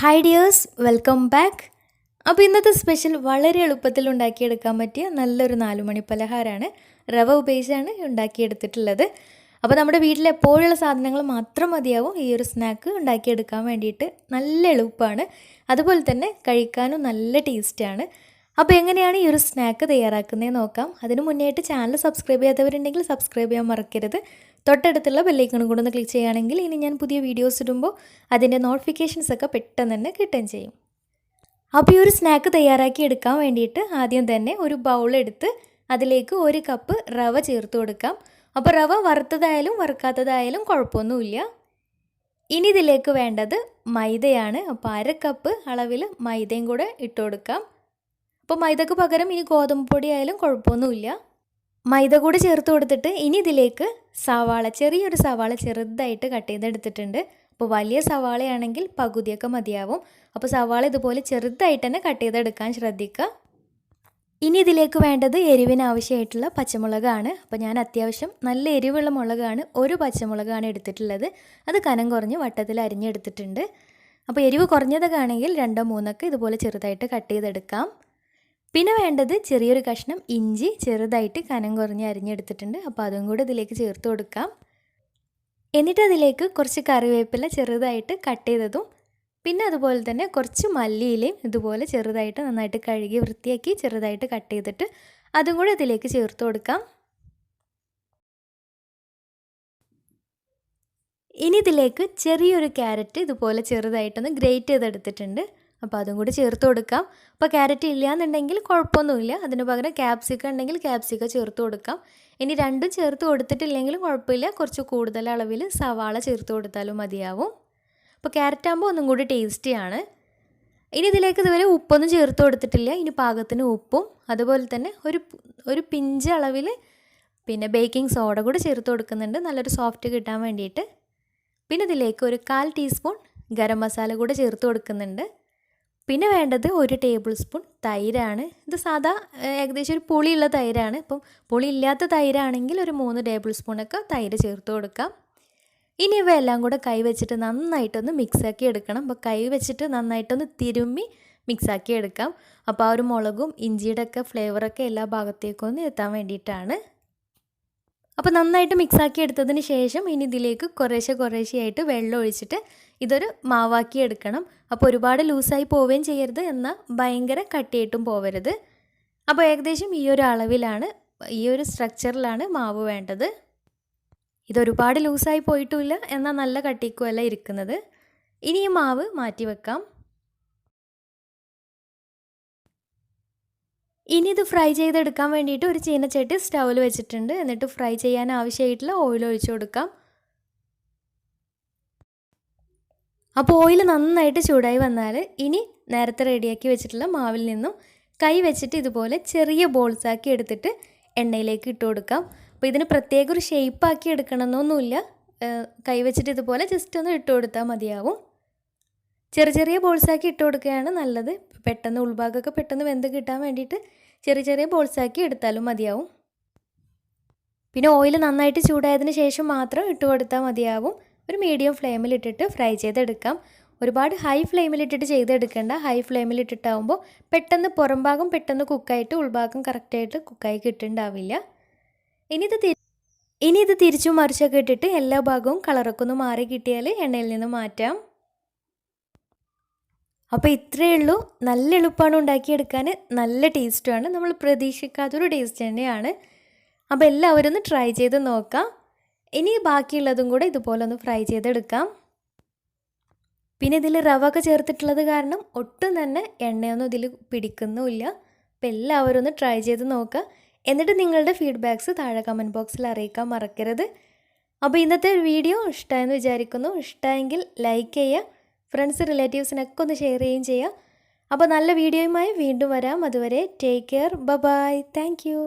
Hi dears, welcome back. അപ്പോൾ ഇന്നത്തെ special വളരെ എളുപ്പത്തിൽ ഉണ്ടാക്കിയെടുക്കാൻ പറ്റിയ നല്ലൊരു 4 മണി പലഹാരമാണ്. റവ ഉപയോഗിച്ചാണ് ഉണ്ടാക്കിയെടുത്തിട്ടുള്ളത്. അപ്പോൾ നമ്മുടെ വീട്ടിൽ എപ്പോഴുള്ള സാധനങ്ങൾ മാത്രം മതിയാവും ഈ ഒരു സ്നാക്ക് ഉണ്ടാക്കിയെടുക്കാൻ വേണ്ടിയിട്ട്. നല്ല എളുപ്പമാണ്, അതുപോലെ തന്നെ കഴിക്കാനും നല്ല ടേസ്റ്റാണ്. അപ്പോൾ എങ്ങനെയാണ് ഈ ഒരു സ്നാക്ക് തയ്യാറാക്കുന്നതെന്ന് നോക്കാം. അതിന് മുന്നേയായിട്ട് ചാനൽ സബ്സ്ക്രൈബ് ചെയ്യാത്തവരുണ്ടെങ്കിൽ സബ്സ്ക്രൈബ് ചെയ്യാൻ മറക്കരുത്. തൊട്ടടുത്തുള്ള ബെല്ലൈക്കണും കൂടെ ഒന്ന് ക്ലിക്ക് ചെയ്യുകയാണെങ്കിൽ ഇനി ഞാൻ പുതിയ വീഡിയോസ് ഇടുമ്പോൾ അതിൻ്റെ നോട്ടിഫിക്കേഷൻസൊക്കെ പെട്ടെന്ന് തന്നെ കിട്ടുകയും ചെയ്യും. അപ്പോൾ ഈ ഒരു സ്നാക്ക് തയ്യാറാക്കി എടുക്കാൻ വേണ്ടിയിട്ട് ആദ്യം തന്നെ ഒരു ബൗളെടുത്ത് അതിലേക്ക് 1 കപ്പ് റവ ചേർത്ത് കൊടുക്കാം. അപ്പോൾ റവ വറുത്തതായാലും വറുക്കാത്തതായാലും കുഴപ്പമൊന്നുമില്ല. ഇനി ഇതിലേക്ക് വേണ്ടത് മൈദയാണ്. അപ്പോൾ 1/2 കപ്പ് അളവിൽ മൈദയും കൂടെ ഇട്ട് കൊടുക്കാം. അപ്പോൾ മൈദക്ക് പകരം ഇനി ഗോതമ്പ് പൊടി ആയാലും കുഴപ്പമൊന്നുമില്ല. മൈദ കൂടെ ചേർത്ത് കൊടുത്തിട്ട് ഇനി ഇതിലേക്ക് സവാള, ചെറിയൊരു സവാള ചെറുതായിട്ട് കട്ട് ചെയ്തെടുത്തിട്ടുണ്ട്. അപ്പോൾ വലിയ സവാളയാണെങ്കിൽ പകുതിയൊക്കെ മതിയാവും. അപ്പോൾ സവാള ഇതുപോലെ ചെറുതായിട്ട് തന്നെ കട്ട് ചെയ്തെടുക്കാൻ ശ്രദ്ധിക്കുക. ഇനി ഇതിലേക്ക് വേണ്ടത് എരിവിന് ആവശ്യമായിട്ടുള്ള പച്ചമുളകാണ്. അപ്പോൾ ഞാൻ അത്യാവശ്യം നല്ല എരിവുള്ള മുളകാണ്, 1 പച്ചമുളകാണ് എടുത്തിട്ടുള്ളത്. അത് കനം കുറഞ്ഞ് വട്ടത്തിൽ അരിഞ്ഞെടുത്തിട്ടുണ്ട്. അപ്പോൾ എരിവ് കുറഞ്ഞതൊക്കെ ആണെങ്കിൽ 2 3 ഇതുപോലെ ചെറുതായിട്ട് കട്ട് ചെയ്തെടുക്കാം. പിന്നെ വേണ്ടത് ചെറിയൊരു കഷ്ണം ഇഞ്ചി ചെറുതായിട്ട് കനം കുറഞ്ഞ് അരിഞ്ഞെടുത്തിട്ടുണ്ട്. അപ്പോൾ അതും കൂടെ ഇതിലേക്ക് ചേർത്ത് കൊടുക്കാം. എന്നിട്ട് അതിലേക്ക് കുറച്ച് കറിവേപ്പില ചെറുതായിട്ട് കട്ട് ചെയ്തതും പിന്നെ അതുപോലെ തന്നെ കുറച്ച് മല്ലിയിലയും ഇതുപോലെ ചെറുതായിട്ട് നന്നായിട്ട് കഴുകി വൃത്തിയാക്കി ചെറുതായിട്ട് കട്ട് ചെയ്തിട്ട് അതും കൂടെ ഇതിലേക്ക് ചേർത്ത് കൊടുക്കാം. ഇനി ഇതിലേക്ക് ചെറിയൊരു ക്യാരറ്റ് ഇതുപോലെ ചെറുതായിട്ടൊന്ന് ഗ്രേറ്റ് ചെയ്തെടുത്തിട്ടുണ്ട്. അപ്പോൾ അതും കൂടി ചേർത്ത് കൊടുക്കാം. അപ്പോൾ ക്യാരറ്റ് ഇല്ലയെന്നുണ്ടെങ്കിൽ കുഴപ്പമൊന്നുമില്ല, അതിന് പകരം ക്യാപ്സിക്കം ഉണ്ടെങ്കിൽ ക്യാപ്സിക്കം ചേർത്ത് കൊടുക്കാം. ഇനി രണ്ടും ചേർത്ത് കൊടുത്തിട്ടില്ലെങ്കിലും കുഴപ്പമില്ല, കുറച്ച് കൂടുതൽ അളവിൽ സവാള ചേർത്ത് കൊടുത്താലും മതിയാവും. അപ്പോൾ ക്യാരറ്റ് ആകുമ്പോൾ ഒന്നും കൂടി ടേസ്റ്റിയാണ്. ഇനി ഇതിലേക്ക് ഇതുവരെ ഉപ്പൊന്നും ചേർത്ത് കൊടുത്തിട്ടില്ല. ഇനി പാകത്തിന് ഉപ്പും അതുപോലെ തന്നെ ഒരു പിഞ്ച് അളവിൽ പിന്നെ ബേക്കിംഗ് സോഡ കൂടി ചേർത്ത് കൊടുക്കുന്നുണ്ട്, നല്ലൊരു സോഫ്റ്റ് കിട്ടാൻ വേണ്ടിയിട്ട്. പിന്നെ ഇതിലേക്ക് ഒരു 1/4 ടീസ്പൂൺ ഗരം മസാല കൂടെ ചേർത്ത് കൊടുക്കുന്നുണ്ട്. പിന്നെ വേണ്ടത് 1 ടേബിൾ സ്പൂൺ തൈരാണ്. ഇത് സാധാ ഏകദേശം ഒരു പുളിയുള്ള തൈരാണ്. അപ്പം പുളി ഇല്ലാത്ത തൈരാണെങ്കിൽ ഒരു 3 ടേബിൾ സ്പൂണൊക്കെ തൈര് ചേർത്ത് കൊടുക്കാം. ഇനി ഇവയെല്ലാം കൂടെ കൈ വെച്ചിട്ട് നന്നായിട്ടൊന്ന് മിക്സാക്കി എടുക്കണം. അപ്പോൾ കൈ വെച്ചിട്ട് നന്നായിട്ടൊന്ന് തിരുമ്മി മിക്സാക്കി എടുക്കാം. അപ്പോൾ ആ ഒരു മുളകും ഇഞ്ചിയുടെ ഒക്കെ ഫ്ലേവറൊക്കെ എല്ലാ ഭാഗത്തേക്കും ഒന്ന് എത്താൻ വേണ്ടിയിട്ടാണ്. അപ്പോൾ നന്നായിട്ട് മിക്സാക്കി എടുത്തതിന് ശേഷം ഇനി ഇതിലേക്ക് കുറേശ്ശെയായിട്ട് വെള്ളം ഒഴിച്ചിട്ട് ഇതൊരു മാവാക്കി എടുക്കണം. അപ്പോൾ ഒരുപാട് ലൂസായി പോവുകയും ചെയ്യരുത്, എന്നാൽ ഭയങ്കര കട്ടിയായിട്ടും പോവരുത്. അപ്പോൾ ഏകദേശം ഈ ഒരു അളവിലാണ്, ഈ ഒരു സ്ട്രക്ചറിലാണ് മാവ് വേണ്ടത്. ഇതൊരുപാട് ലൂസായി പോയിട്ടുമില്ല, എന്നാൽ നല്ല കട്ടിക്കുമല്ല ഇരിക്കുന്നത്. ഇനി ഈ മാവ് മാറ്റി വെക്കാം. ഇനി ഇത് ഫ്രൈ ചെയ്തെടുക്കാൻ വേണ്ടിയിട്ട് ഒരു ചീനച്ചട്ടി സ്റ്റൗവിൽ വെച്ചിട്ടുണ്ട്. എന്നിട്ട് ഫ്രൈ ചെയ്യാൻ ആവശ്യമായിട്ടുള്ള ഓയിൽ ഒഴിച്ചു കൊടുക്കാം. അപ്പോൾ ഓയിൽ നന്നായിട്ട് ചൂടായി വന്നാൽ ഇനി നേരത്തെ റെഡിയാക്കി വെച്ചിട്ടുള്ള മാവിൽ നിന്നും കൈ വെച്ചിട്ട് ഇതുപോലെ ചെറിയ ബോൾസാക്കി എടുത്തിട്ട് എണ്ണയിലേക്ക് ഇട്ട് കൊടുക്കാം. അപ്പോൾ ഇതിന് പ്രത്യേക ഒരു ഷേപ്പാക്കി എടുക്കണമെന്നൊന്നുമില്ല, കൈ വെച്ചിട്ട് ഇതുപോലെ ജസ്റ്റ് ഒന്ന് ഇട്ട് കൊടുത്താൽ മതിയാവും. ചെറിയ ബോൾസാക്കി ഇട്ട് കൊടുക്കുകയാണ് നല്ലത്. പെട്ടെന്ന് ഉൾഭാഗമൊക്കെ പെട്ടെന്ന് വെന്ത് കിട്ടാൻ വേണ്ടിയിട്ട് ചെറിയ ബോൾസാക്കി എടുത്താലും മതിയാവും. പിന്നെ ഓയിൽ നന്നായിട്ട് ചൂടായതിന് ശേഷം മാത്രം ഇട്ട് കൊടുത്താൽ മതിയാവും. ഒരു മീഡിയം ഫ്ലെയിമിലിട്ടിട്ട് ഫ്രൈ ചെയ്തെടുക്കാം. ഒരുപാട് ഹൈ ഫ്ലെയിമിലിട്ടിട്ട് ചെയ്തെടുക്കേണ്ട. ഹൈ ഫ്ലെയിമിലിട്ടിട്ടാവുമ്പോൾ പെട്ടെന്ന് പുറം ഭാഗം പെട്ടെന്ന് കുക്കായിട്ട് ഉൾഭാഗം കറക്റ്റായിട്ട് കുക്കായി കിട്ടുന്നുണ്ടാവില്ല. ഇനി ഇത് തിരിച്ചും മറിച്ചൊക്കെ ഇട്ടിട്ട് എല്ലാ ഭാഗവും കളറൊക്കെ ഒന്ന് മാറി കിട്ടിയാൽ എണ്ണയിൽ നിന്ന് മാറ്റാം. അപ്പോൾ ഇത്രയേ ഉള്ളൂ. നല്ല എളുപ്പമാണ് ഉണ്ടാക്കിയെടുക്കാൻ, നല്ല ടേസ്റ്റുമാണ്. നമ്മൾ പ്രതീക്ഷിക്കാത്തൊരു ടേസ്റ്റ് തന്നെയാണ്. അപ്പോൾ എല്ലാവരും ഒന്ന് ട്രൈ ചെയ്ത് നോക്കാം. ഇനി ബാക്കിയുള്ളതും കൂടെ ഇതുപോലെ ഒന്ന് ഫ്രൈ ചെയ്തെടുക്കാം. പിന്നെ ഇതിൽ റവ ഒക്കെ ചേർത്തിട്ടുള്ളത് കാരണം ഒട്ടും തന്നെ എണ്ണയൊന്നും ഇതിൽ പിടിക്കുന്നുമില്ല. അപ്പോൾ എല്ലാവരും ഒന്ന് ട്രൈ ചെയ്ത് നോക്കുക. എന്നിട്ട് നിങ്ങളുടെ ഫീഡ്ബാക്ക്സ് താഴെ കമൻറ്റ് ബോക്സിൽ അറിയിക്കാൻ മറക്കരുത്. അപ്പോൾ ഇന്നത്തെ വീഡിയോ ഇഷ്ടമായെന്ന് വിചാരിക്കുന്നു. ഇഷ്ടമായെങ്കിൽ ലൈക്ക് ചെയ്യുക, ഫ്രണ്ട്സ് റിലേറ്റീവ്സിനൊക്കെ ഒന്ന് ഷെയർ ചെയ്യുകയും ചെയ്യുക. അപ്പോൾ നല്ല വീഡിയോയുമായി വീണ്ടും വരാം. അതുവരെ take care, bye, thank U.